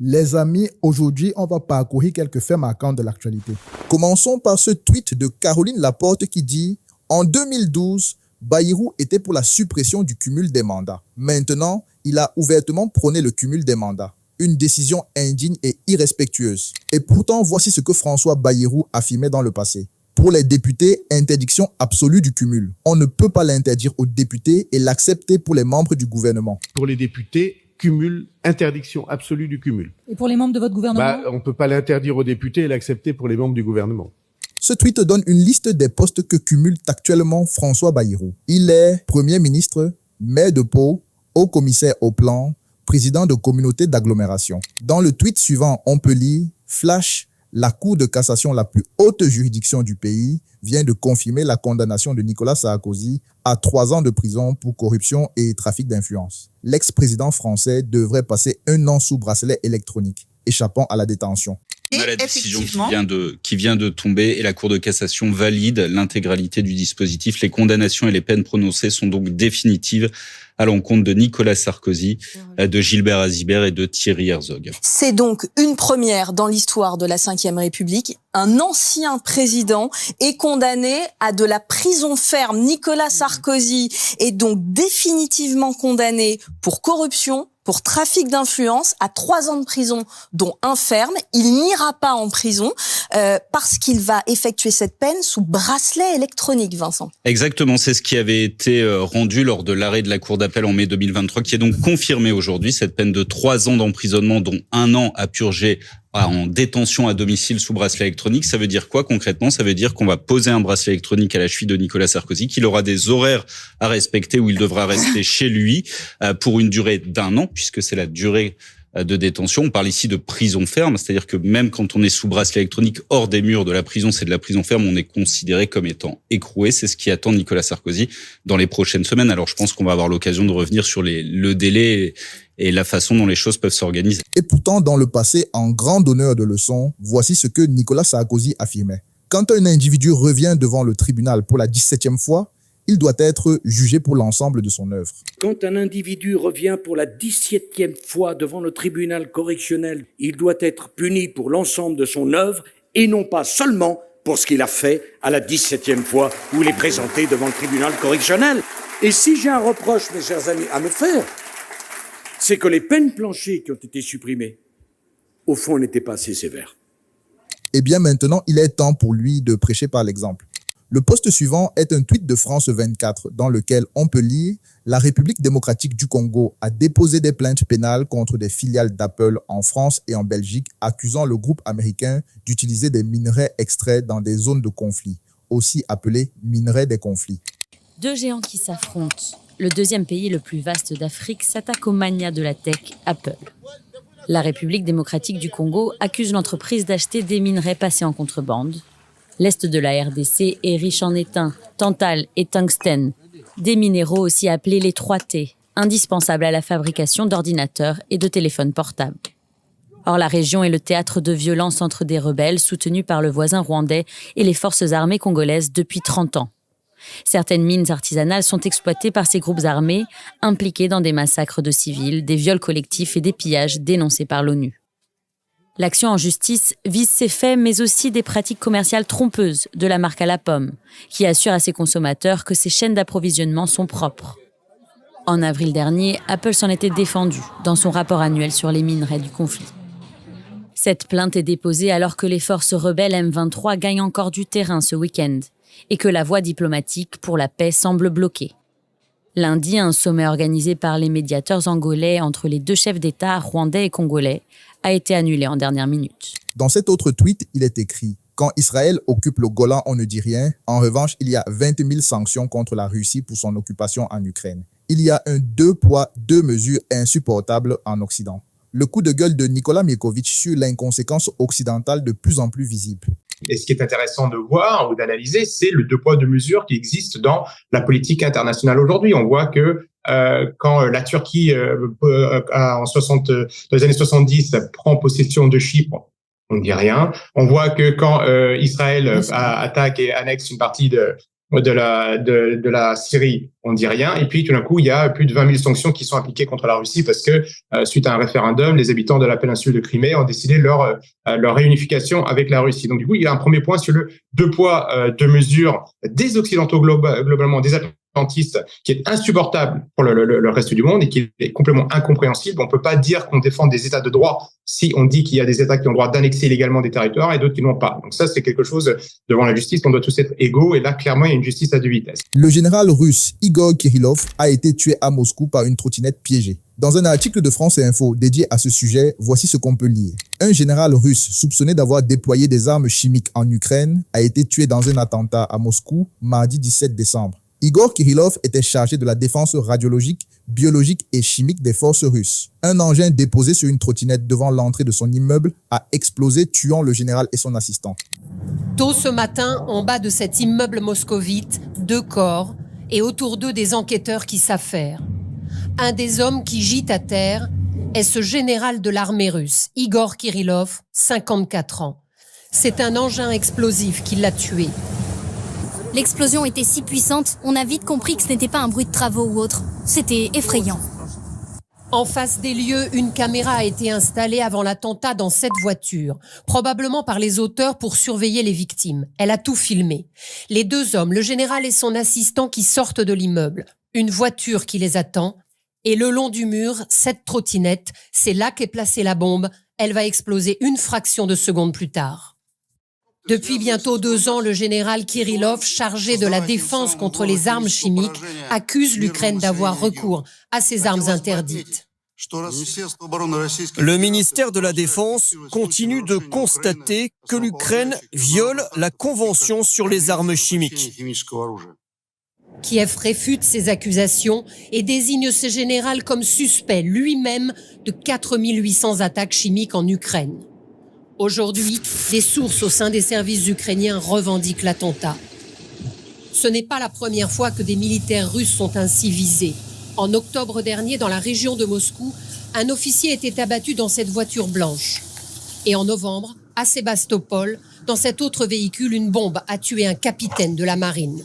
Les amis, aujourd'hui, on va parcourir quelques faits marquants de l'actualité. Commençons par ce tweet de Caroline Laporte qui dit « En 2012, Bayrou était pour la suppression du cumul des mandats. Maintenant, il a ouvertement prôné le cumul des mandats. Une décision indigne et irrespectueuse. Et pourtant, voici ce que François Bayrou affirmait dans le passé. Pour les députés, interdiction absolue du cumul. On ne peut pas l'interdire aux députés et l'accepter pour les membres du gouvernement. Pour les députés, cumul, interdiction absolue du cumul. Et pour les membres de votre gouvernement ? On ne peut pas l'interdire aux députés et l'accepter pour les membres du gouvernement. Ce tweet donne une liste des postes que cumule actuellement François Bayrou. Il est Premier ministre, maire de Pau, haut-commissaire au plan, président de communauté d'agglomération. Dans le tweet suivant, on peut lire « Flash, la Cour de cassation, la plus haute juridiction du pays, vient de confirmer la condamnation de Nicolas Sarkozy à 3 ans de prison pour corruption et trafic d'influence. L'ex-président français devrait passer 1 an sous bracelet électronique, échappant à la détention. » On a la décision qui vient de tomber et la Cour de cassation valide l'intégralité du dispositif. Les condamnations et les peines prononcées sont donc définitives à l'encontre de Nicolas Sarkozy, de Gilbert Azibert et de Thierry Herzog. C'est donc une première dans l'histoire de la Ve République. Un ancien président est condamné à de la prison ferme. Nicolas Sarkozy est donc définitivement condamné pour corruption, pour trafic d'influence, à 3 ans de prison, dont 1 ferme. Il n'ira pas en prison parce qu'il va effectuer cette peine sous bracelet électronique, Vincent. Exactement, c'est ce qui avait été rendu lors de l'arrêt de la Cour d'appel en mai 2023, qui est donc confirmé aujourd'hui, cette peine de 3 ans d'emprisonnement, dont 1 an à purger en détention à domicile sous bracelet électronique. Ça veut dire quoi concrètement? Ça veut dire qu'on va poser un bracelet électronique à la cheville de Nicolas Sarkozy, qu'il aura des horaires à respecter où il devra rester chez lui pour une durée d'1 an, puisque c'est la durée de détention. On parle ici de prison ferme, c'est-à-dire que même quand on est sous bracelet électronique hors des murs de la prison, c'est de la prison ferme, on est considéré comme étant écroué. C'est ce qui attend Nicolas Sarkozy dans les prochaines semaines. Alors je pense qu'on va avoir l'occasion de revenir sur le délai et la façon dont les choses peuvent s'organiser. Et pourtant, dans le passé, en grand donneur de leçons, voici ce que Nicolas Sarkozy affirmait. Quand un individu revient devant le tribunal pour la 17e fois, il doit être jugé pour l'ensemble de son œuvre. Quand un individu revient pour la 17e fois devant le tribunal correctionnel, il doit être puni pour l'ensemble de son œuvre et non pas seulement pour ce qu'il a fait à la 17e fois où il est présenté devant le tribunal correctionnel. Et si j'ai un reproche, mes chers amis, à me faire, c'est que les peines planchers qui ont été supprimées, au fond, n'étaient pas assez sévères. Eh bien maintenant, il est temps pour lui de prêcher par l'exemple. Le post suivant est un tweet de France 24 dans lequel on peut lire « La République démocratique du Congo a déposé des plaintes pénales contre des filiales d'Apple en France et en Belgique accusant le groupe américain d'utiliser des minerais extraits dans des zones de conflit, aussi appelés minerais des conflits. » 2 géants qui s'affrontent. Le 2e pays le plus vaste d'Afrique s'attaque au magnat de la tech, Apple. La République démocratique du Congo accuse l'entreprise d'acheter des minerais passés en contrebande. L'Est de la RDC est riche en étain, tantale et tungstène, des minéraux aussi appelés les 3T, indispensables à la fabrication d'ordinateurs et de téléphones portables. Or, la région est le théâtre de violences entre des rebelles soutenus par le voisin rwandais et les forces armées congolaises depuis 30 ans. Certaines mines artisanales sont exploitées par ces groupes armés, impliqués dans des massacres de civils, des viols collectifs et des pillages dénoncés par l'ONU. L'action en justice vise ces faits, mais aussi des pratiques commerciales trompeuses de la marque à la pomme, qui assure à ses consommateurs que ces chaînes d'approvisionnement sont propres. En avril dernier, Apple s'en était défendu dans son rapport annuel sur les minerais du conflit. Cette plainte est déposée alors que les forces rebelles M23 gagnent encore du terrain ce week-end et que la voie diplomatique pour la paix semble bloquée. Lundi, un sommet organisé par les médiateurs angolais entre les 2 chefs d'État, rwandais et congolais, a été annulé en dernière minute. Dans cet autre tweet, il est écrit « Quand Israël occupe le Golan, on ne dit rien. En revanche, il y a 20 000 sanctions contre la Russie pour son occupation en Ukraine. Il y a un 2 poids, 2 mesures insupportable en Occident. » Le coup de gueule de Nicolas Miekovic sur l'inconséquence occidentale de plus en plus visible. Et ce qui est intéressant de voir ou d'analyser, c'est le 2 poids, 2 mesures qui existe dans la politique internationale aujourd'hui. On voit que quand la Turquie, dans les années 70, prend possession de Chypre, on ne dit rien. On voit que quand Israël attaque et annexe une partie de la Syrie, on dit rien. Et puis, tout d'un coup, il y a plus de 20 000 sanctions qui sont appliquées contre la Russie parce que, suite à un référendum, les habitants de la péninsule de Crimée ont décidé leur réunification avec la Russie. Donc, du coup, il y a un premier point sur le deux poids, deux mesures des Occidentaux globalement, des atlantistes, qui est insupportable pour le reste du monde et qui est complètement incompréhensible. On peut pas dire qu'on défend des États de droit si on dit qu'il y a des États qui ont le droit d'annexer illégalement des territoires et d'autres qui n'ont pas. Donc ça, c'est quelque chose devant la justice, on doit tous être égaux et là, clairement, il y a une justice à deux vitesses. Le général russe Igor Kirillov a été tué à Moscou par une trottinette piégée. Dans un article de France Info dédié à ce sujet, voici ce qu'on peut lire. Un général russe soupçonné d'avoir déployé des armes chimiques en Ukraine a été tué dans un attentat à Moscou mardi 17 décembre. Igor Kirillov était chargé de la défense radiologique, biologique et chimique des forces russes. Un engin déposé sur une trottinette devant l'entrée de son immeuble a explosé, tuant le général et son assistant. Tôt ce matin, en bas de cet immeuble moscovite, 2 corps et autour d'eux des enquêteurs qui s'affairent. Un des hommes qui gît à terre est ce général de l'armée russe, Igor Kirillov, 54 ans. C'est un engin explosif qui l'a tué. L'explosion était si puissante, on a vite compris que ce n'était pas un bruit de travaux ou autre. C'était effrayant. En face des lieux, une caméra a été installée avant l'attentat dans cette voiture, probablement par les auteurs pour surveiller les victimes. Elle a tout filmé. Les 2 hommes, le général et son assistant qui sortent de l'immeuble, une voiture qui les attend, et le long du mur, cette trottinette, c'est là qu'est placée la bombe. Elle va exploser une fraction de seconde plus tard. Depuis bientôt 2 ans, le général Kirillov, chargé de la défense contre les armes chimiques, accuse l'Ukraine d'avoir recours à ces armes interdites. Le ministère de la Défense continue de constater que l'Ukraine viole la Convention sur les armes chimiques. Kiev réfute ces accusations et désigne ce général comme suspect lui-même de 4800 attaques chimiques en Ukraine. Aujourd'hui, des sources au sein des services ukrainiens revendiquent l'attentat. Ce n'est pas la première fois que des militaires russes sont ainsi visés. En octobre dernier, dans la région de Moscou, un officier était abattu dans cette voiture blanche. Et en novembre, à Sébastopol, dans cet autre véhicule, une bombe a tué un capitaine de la marine.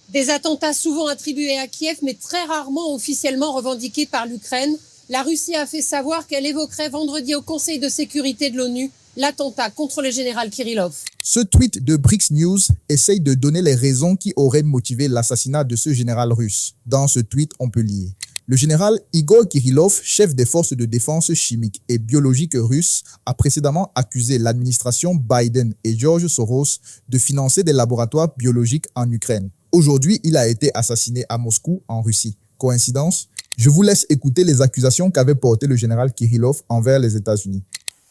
Des attentats souvent attribués à Kiev, mais très rarement officiellement revendiqués par l'Ukraine. La Russie a fait savoir qu'elle évoquerait vendredi au Conseil de sécurité de l'ONU l'attentat contre le général Kirillov. Ce tweet de BRICS News essaye de donner les raisons qui auraient motivé l'assassinat de ce général russe. Dans ce tweet, on peut lire: le général Igor Kirillov, chef des forces de défense chimique et biologique russes, a précédemment accusé l'administration Biden et George Soros de financer des laboratoires biologiques en Ukraine. Aujourd'hui, il a été assassiné à Moscou, en Russie. Coïncidence? Je vous laisse écouter les accusations qu'avait portées le général Kirillov envers les États-Unis.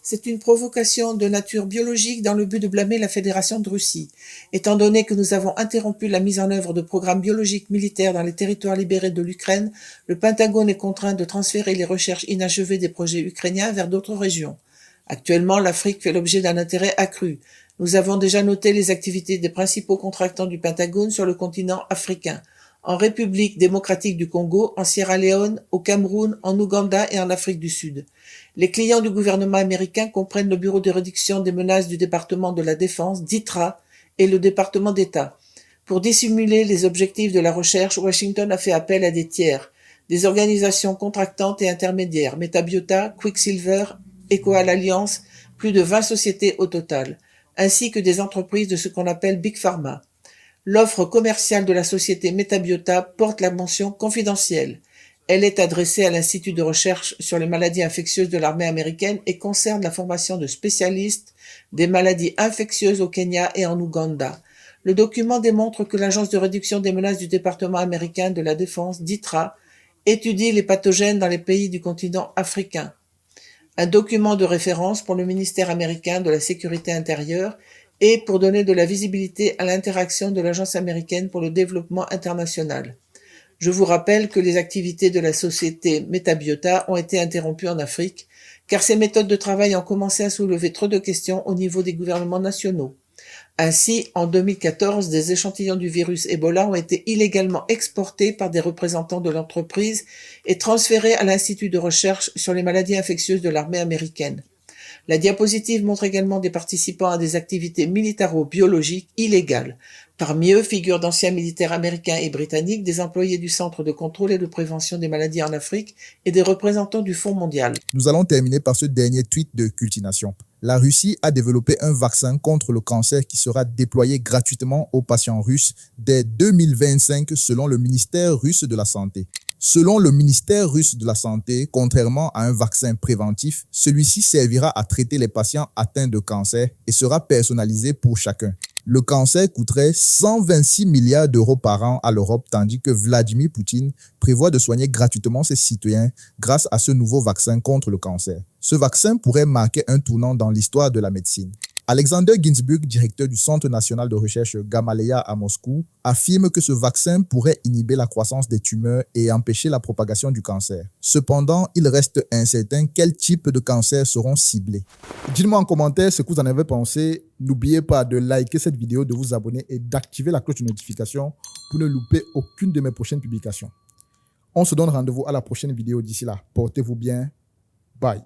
C'est une provocation de nature biologique dans le but de blâmer la Fédération de Russie. Étant donné que nous avons interrompu la mise en œuvre de programmes biologiques militaires dans les territoires libérés de l'Ukraine, le Pentagone est contraint de transférer les recherches inachevées des projets ukrainiens vers d'autres régions. Actuellement, l'Afrique fait l'objet d'un intérêt accru. Nous avons déjà noté les activités des principaux contractants du Pentagone sur le continent africain, en République démocratique du Congo, en Sierra Leone, au Cameroun, en Ouganda et en Afrique du Sud. Les clients du gouvernement américain comprennent le Bureau de réduction des menaces du département de la Défense, DITRA, et le département d'État. Pour dissimuler les objectifs de la recherche, Washington a fait appel à des tiers, des organisations contractantes et intermédiaires, Metabiota, Quicksilver, Ecoal Alliance, plus de 20 sociétés au total, ainsi que des entreprises de ce qu'on appelle Big Pharma. L'offre commerciale de la société Metabiota porte la mention confidentielle. Elle est adressée à l'Institut de recherche sur les maladies infectieuses de l'armée américaine et concerne la formation de spécialistes des maladies infectieuses au Kenya et en Ouganda. Le document démontre que l'Agence de réduction des menaces du département américain de la Défense, DITRA, étudie les pathogènes dans les pays du continent africain. Un document de référence pour le ministère américain de la Sécurité intérieure et pour donner de la visibilité à l'interaction de l'Agence américaine pour le développement international. Je vous rappelle que les activités de la société Metabiota ont été interrompues en Afrique, car ces méthodes de travail ont commencé à soulever trop de questions au niveau des gouvernements nationaux. Ainsi, en 2014, des échantillons du virus Ebola ont été illégalement exportés par des représentants de l'entreprise et transférés à l'Institut de recherche sur les maladies infectieuses de l'armée américaine. La diapositive montre également des participants à des activités militaro-biologiques illégales. Parmi eux figurent d'anciens militaires américains et britanniques, des employés du Centre de contrôle et de prévention des maladies en Afrique et des représentants du Fonds mondial. Nous allons terminer par ce dernier tweet de Cultination. La Russie a développé un vaccin contre le cancer qui sera déployé gratuitement aux patients russes dès 2025 selon le ministère russe de la Santé. Selon le ministère russe de la Santé, contrairement à un vaccin préventif, celui-ci servira à traiter les patients atteints de cancer et sera personnalisé pour chacun. Le cancer coûterait 126 milliards d'euros par an à l'Europe, tandis que Vladimir Poutine prévoit de soigner gratuitement ses citoyens grâce à ce nouveau vaccin contre le cancer. Ce vaccin pourrait marquer un tournant dans l'histoire de la médecine. Alexander Ginsburg, directeur du Centre national de recherche Gamaleya à Moscou, affirme que ce vaccin pourrait inhiber la croissance des tumeurs et empêcher la propagation du cancer. Cependant, il reste incertain quel type de cancer seront ciblés. Dites-moi en commentaire ce que vous en avez pensé. N'oubliez pas de liker cette vidéo, de vous abonner et d'activer la cloche de notification pour ne louper aucune de mes prochaines publications. On se donne rendez-vous à la prochaine vidéo. D'ici là, portez-vous bien. Bye.